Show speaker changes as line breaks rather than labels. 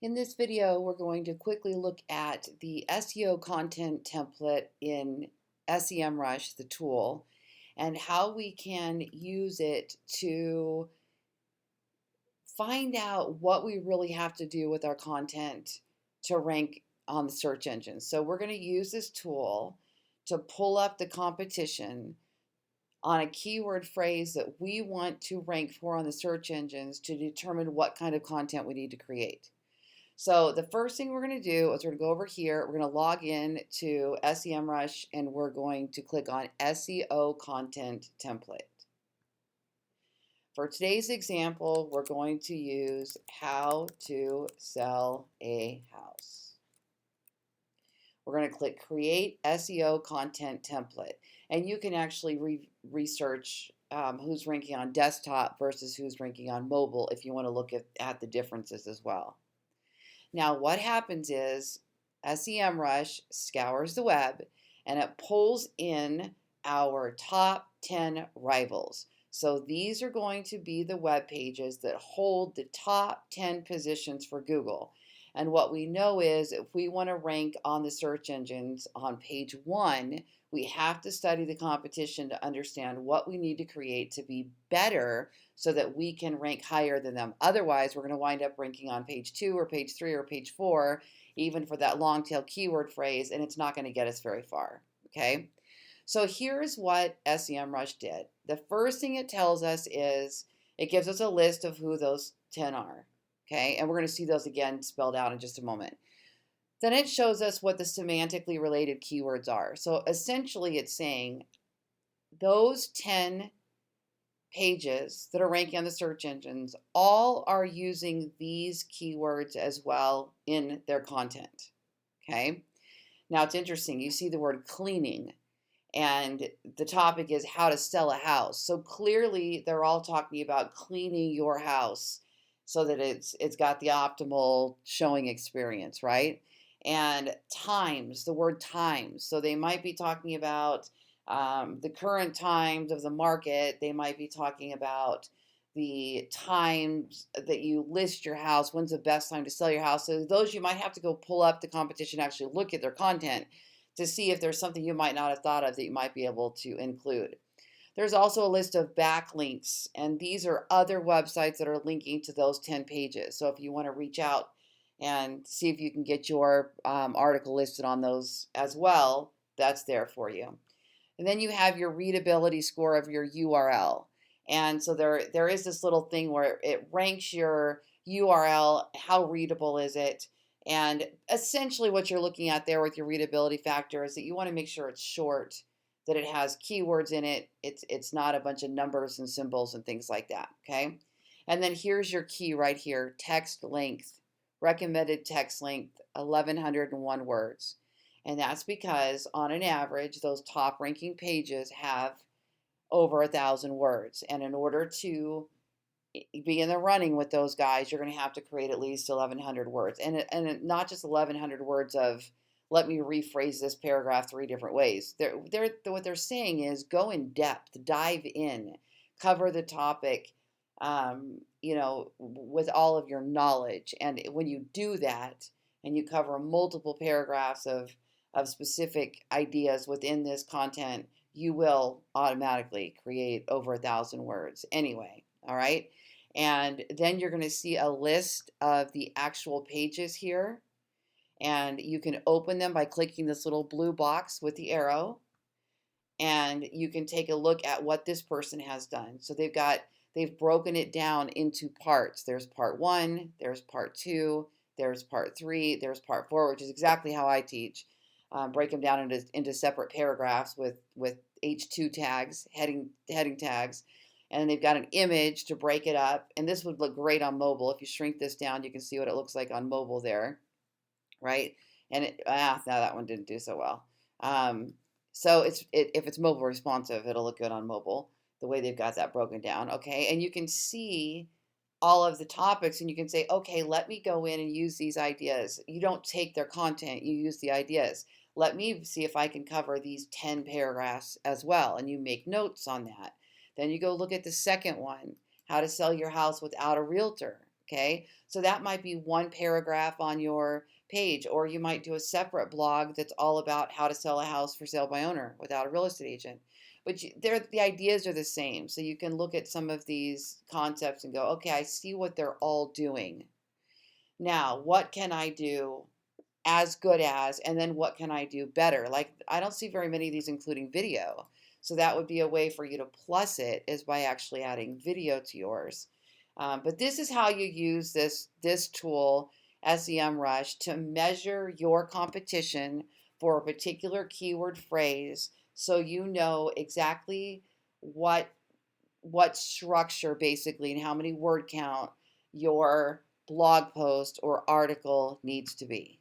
In this video, we're going to quickly look at the SEO content template in SEM Rush, the tool, and how we can use it to find out what we really have to do with our content to rank on the search engine. So we're going to use this tool to pull up the competition on a keyword phrase that we want to rank for on the search engines to determine what kind of content we need to create. So the first thing we're going to do is we're going to go over here. We're going to log in to SEMrush and we're going to click on SEO Content Template. For today's example, we're going to use how to sell a house. We're going to click Create SEO Content Template. And you can actually research who's ranking on desktop versus who's ranking on mobile if you want to look at the differences as well. Now, what happens is SEMrush scours the web and it pulls in our top 10 rivals. So these are going to be the web pages that hold the top 10 positions for Google. And what we know is if we want to rank on the search engines on page 1, we have to study the competition to understand what we need to create to be better so that we can rank higher than them. Otherwise, we're going to wind up ranking on page 2 or page 3 or page 4, even for that long tail keyword phrase, and it's not going to get us very far. Okay? So here's what SEMrush did. The first thing it tells us is it gives us a list of who those 10 are. Okay? And we're going to see those again spelled out in just a moment. Then it shows us what the semantically related keywords are. So essentially it's saying those 10 pages that are ranking on the search engines all are using these keywords as well in their content. Okay? Now it's interesting. You see the word cleaning and the topic is how to sell a house. So clearly they're all talking about cleaning your house so that it's got the optimal showing experience, right? And times, the word times. So they might be talking about the current times of the market. They might be talking about the times that you list your house. When's the best time to sell your house? So those you might have to go pull up the competition, actually look at their content to see if there's something you might not have thought of that you might be able to include. There's also a list of backlinks, and these are other websites that are linking to those 10 pages. So if you want to reach out and see if you can get your article listed on those as well, that's there for you. And then you have your readability score of your URL. And so there is this little thing where it ranks your URL, how readable is it? And essentially what you're looking at there with your readability factor is that you want to make sure it's short, that it has keywords in it. It's not a bunch of numbers and symbols and things like that, okay? And then here's your key right here, text length, recommended text length, 1,101 words. And that's because on an average, those top ranking pages have over 1,000 words. And in order to be in the running with those guys, you're going to have to create at least 1,100 words. And not just 1,100 words of, let me rephrase this paragraph 3 different ways. What they're saying is go in depth, dive in, cover the topic, with all of your knowledge. And when you do that and you cover multiple paragraphs of specific ideas within this content, you will automatically create over 1,000 words anyway. All right. And then you're going to see a list of the actual pages here. And you can open them by clicking this little blue box with the arrow. And you can take a look at what this person has done. So they've broken it down into parts. There's part 1, there's part 2, there's part 3, there's part 4, which is exactly how I teach. Break them down into separate paragraphs with H2 tags, heading tags. And they've got an image to break it up. And this would look great on mobile. If you shrink this down, you can see what it looks like on mobile there, right? And now that one didn't do so well. So if it's mobile responsive, it'll look good on mobile, the way they've got that broken down, okay? And you can see all of the topics and you can say, okay, let me go in and use these ideas. You don't take their content, you use the ideas. Let me see if I can cover these 10 paragraphs as well. And you make notes on that. Then you go look at the second one, how to sell your house without a realtor. Okay, so that might be one paragraph on your page, or you might do a separate blog that's all about how to sell a house for sale by owner without a real estate agent. But the ideas are the same. So you can look at some of these concepts and go, okay, I see what they're all doing. Now, what can I do as good as, and then what can I do better? Like, I don't see very many of these including video. So that would be a way for you to plus it, is by actually adding video to yours. But this is how you use this tool, SEM Rush, to measure your competition for a particular keyword phrase, so you know exactly what structure basically and how many word count your blog post or article needs to be.